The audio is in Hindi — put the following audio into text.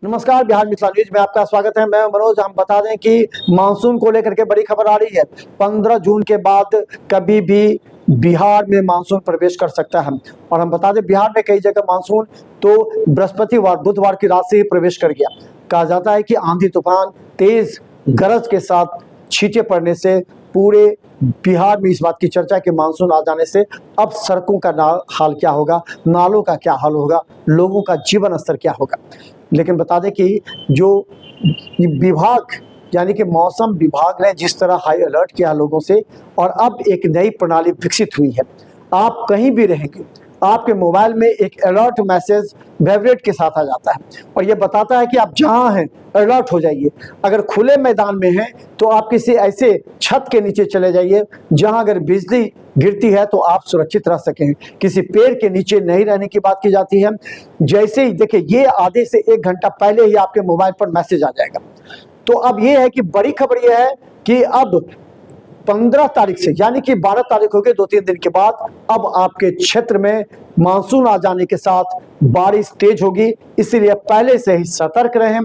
नमस्कार, बिहार मिथिला न्यूज में आपका स्वागत है। मैं मनोज। हम बता दें कि मानसून को लेकर के बड़ी खबर आ रही है। 15 जून के बाद कभी भी बिहार में मानसून प्रवेश कर सकता है। और हम बता दें, बिहार में कई जगह मानसून तो बृहस्पतिवार बुधवार की रात से ही प्रवेश कर गया। कहा जाता है कि आंधी तूफान, तेज गरज के साथ छींटे पड़ने से पूरे बिहार में इस बात की चर्चा कि मानसून आ जाने से अब सड़कों का हाल क्या होगा, नालों का क्या हाल होगा, लोगों का जीवन स्तर क्या होगा। लेकिन बता दें कि जो विभाग यानी कि मौसम विभाग ने जिस तरह हाई अलर्ट किया लोगों से, और अब एक नई प्रणाली विकसित हुई है। आप कहीं भी रहेंगे, आपके मोबाइल में एक अलर्ट मैसेज वाइब्रेट के साथ आ जाता है और ये बताता है कि आप जहां हैं अलर्ट हो जाइए। अगर खुले मैदान में हैं तो आप किसी ऐसे छत के नीचे चले जाइए जहां अगर बिजली गिरती है तो आप सुरक्षित रह सकें। किसी पेड़ के नीचे नहीं रहने की बात की जाती है। जैसे ही देखिए, ये आधे से 1 घंटा पहले ही आपके मोबाइल पर मैसेज आ जाएगा। तो अब ये है कि बड़ी खबर ये है कि अब 15 तारीख से यानी कि 12 तारीख हो गई, 2-3 दिन के बाद अब आपके क्षेत्र में मानसून आ जाने के साथ बारिश तेज होगी। इसीलिए पहले से ही सतर्क रहें।